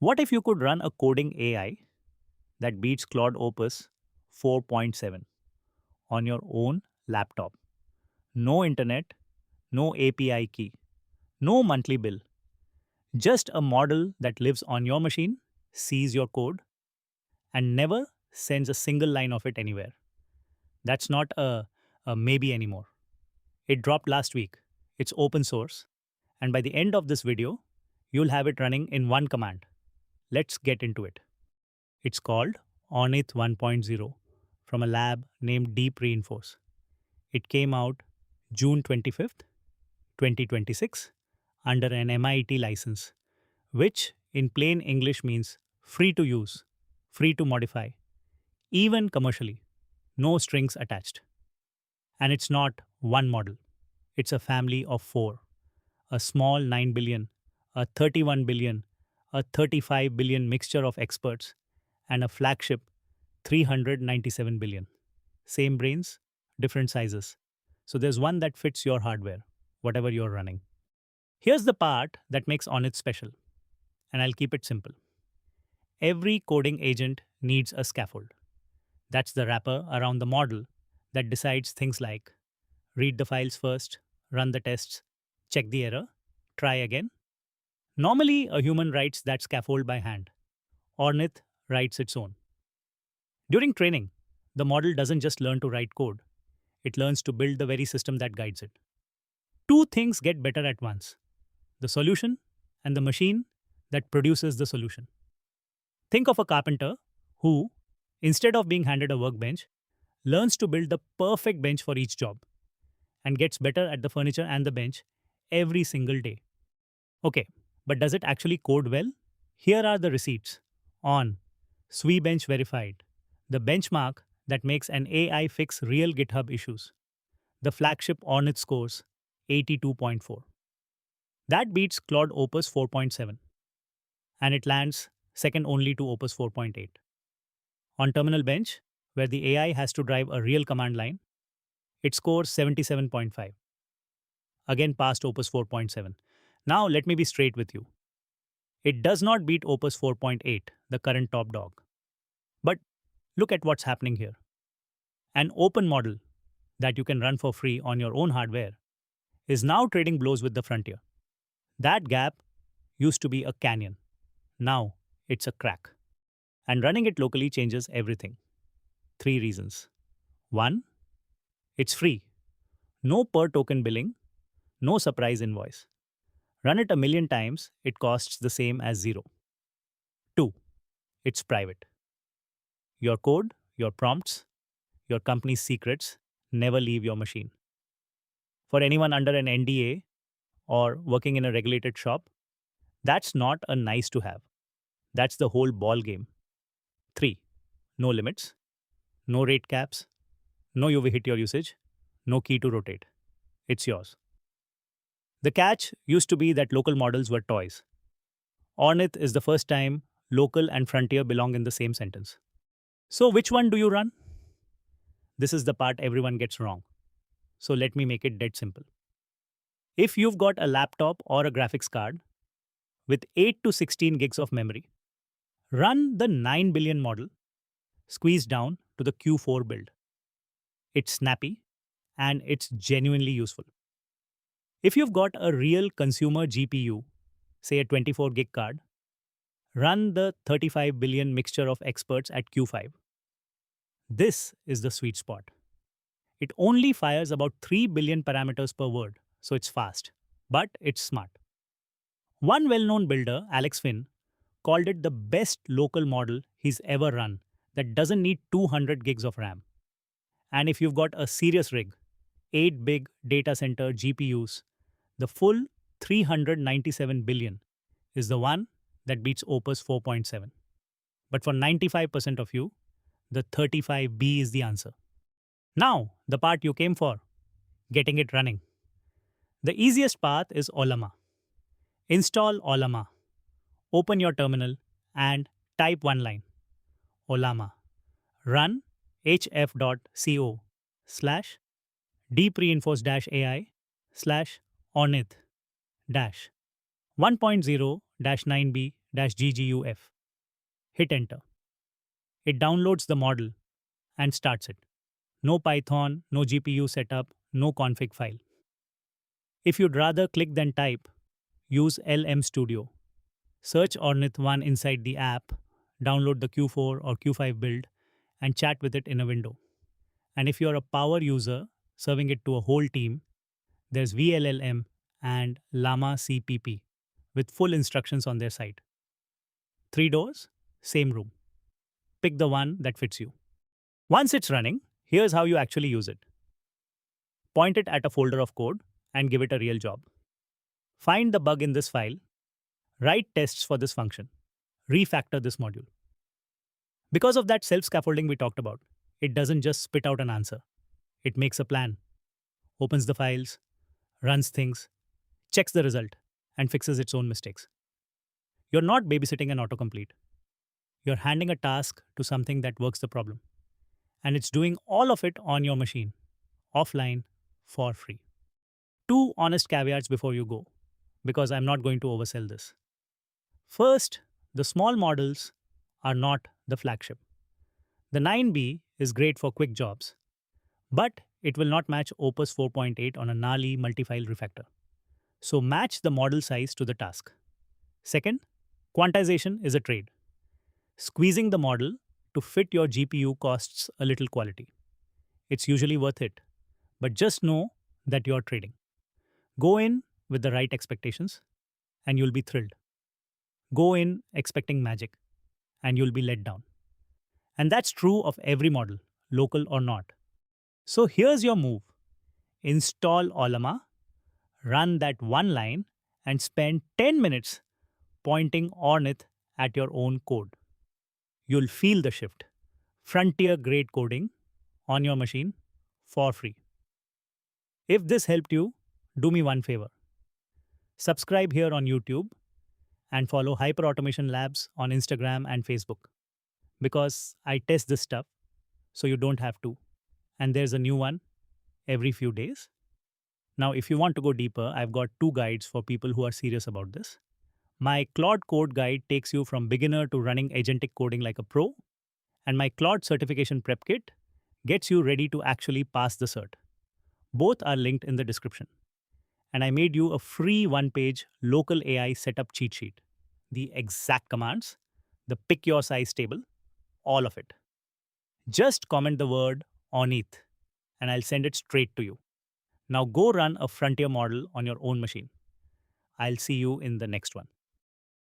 What if you could run a coding AI that beats Claude Opus 4.7 on your own laptop? No internet, no API key, no monthly bill, just a model that lives on your machine, sees your code, and never sends a single line of it anywhere. That's not a maybe anymore. It dropped last week. It's open source. And by the end of this video, you'll have it running in one command. Let's get into it. It's called Ornith 1.0 from a lab named Deep Reinforce. It came out June 25th, 2026 under an MIT license, which in plain English means free to use, free to modify, even commercially, no strings attached. And it's not one model, it's a family of four: a small 9 billion, a 31 billion, a 35 billion mixture of experts, and a flagship 397 billion. Same brains, different sizes. So there's one that fits your hardware, whatever you're running. Here's the part that makes Ornith special, and I'll keep it simple. Every coding agent needs a scaffold. That's the wrapper around the model that decides things like read the files first, run the tests, check the error, try again. Normally, a human writes that scaffold by hand. Ornith writes its own. During training, the model doesn't just learn to write code, it learns to build the very system that guides it. Two things get better at once: the solution and the machine that produces the solution. Think of a carpenter who, instead of being handed a workbench, learns to build the perfect bench for each job and gets better at the furniture and the bench every single day. Okay, but does it actually code well? Here are the receipts on SWE-Bench Verified, the benchmark that makes an AI fix real GitHub issues. The flagship Ornith scores 82.4. That beats Claude Opus 4.7, and it lands second only to Opus 4.8. On Terminal-Bench, where the AI has to drive a real command line, it scores 77.5. Again past Opus 4.7. Now let me be straight with you. It does not beat Opus 4.8, the current top dog. But look at what's happening here. An open model that you can run for free on your own hardware is now trading blows with the frontier. That gap used to be a canyon. Now it's a crack. And running it locally changes everything. 3 reasons. 1. It's free. No per token billing, no surprise invoice. Run it a million times, it costs the same as 0. 2. It's private. Your code, your prompts, your company's secrets never leave your machine. For anyone under an NDA or working in a regulated shop, that's not a nice to have. That's the whole ball game. 3. No limits, no rate caps, no hit your usage, no key to rotate. It's yours. The catch used to be that local models were toys. Ornith is the first time local and frontier belong in the same sentence. So which one do you run? This is the part everyone gets wrong. So let me make it dead simple. If you've got a laptop or a graphics card with 8 to 16 gigs of memory, run the 9 billion model squeezed down to the Q4 build. It's snappy and it's genuinely useful. If you've got a real consumer GPU, say a 24 gig card, run the 35 billion mixture of experts at Q5. This is the sweet spot. It only fires about 3 billion parameters per word, so it's fast, but it's smart. One well-known builder, Alex Finn, called it the best local model he's ever run that doesn't need 200 gigs of RAM. And if you've got a serious rig, 8 big data center GPUs, the full 397 billion is the one that beats Opus 4.7. But for 95% of you, the 35B is the answer. Now, the part you came for, getting it running. The easiest path is Ollama. Install Ollama. Open your terminal and type one line. Ollama. Run hf.co / deepreinforce-ai / Ornith 1.0-9b gguf. Hit enter. It downloads the model and starts it. No Python, no GPU setup, no config file. If you'd rather click than type, use LM Studio. Search Ornith 1 inside the app, download the Q4 or Q5 build, and chat with it in a window. And if you're a power user serving it to a whole team, there's vLLM and Llama CPP with full instructions on their site. 3 doors, same room. Pick the one that fits you. Once it's running, here's how you actually use it. Point it at a folder of code and give it a real job. Find the bug in this file, write tests for this function, refactor this module. Because of that self-scaffolding we talked about, it doesn't just spit out an answer. It makes a plan, opens the files, runs things, checks the result, and fixes its own mistakes. You're not babysitting an autocomplete. You're handing a task to something that works the problem. And it's doing all of it on your machine, offline, for free. 2 honest caveats before you go, because I'm not going to oversell this. First, the small models are not the flagship. The 9B is great for quick jobs, but it will not match Opus 4.8 on a gnarly multi-file refactor. So match the model size to the task. Second, quantization is a trade. Squeezing the model to fit your GPU costs a little quality. It's usually worth it, but just know that you're trading. Go in with the right expectations, and you'll be thrilled. Go in expecting magic, and you'll be let down. And that's true of every model, local or not. So here's your move. Install Ollama, run that one line, and spend 10 minutes pointing Ornith at your own code. You'll feel the shift. Frontier-grade coding on your machine for free. If this helped you, do me one favor. Subscribe here on YouTube and follow Hyperautomation Labs on Instagram and Facebook. Because I test this stuff, so you don't have to. And there's a new one every few days. Now, if you want to go deeper, I've got 2 guides for people who are serious about this. My Claude Code Guide takes you from beginner to running agentic coding like a pro, and my Claude Certification Prep Kit gets you ready to actually pass the cert. Both are linked in the description. And I made you a free 1-page local AI setup cheat sheet. The exact commands, the pick your size table, all of it. Just comment the word Ornith, and I'll send it straight to you. Now go run a frontier model on your own machine. I'll see you in the next one.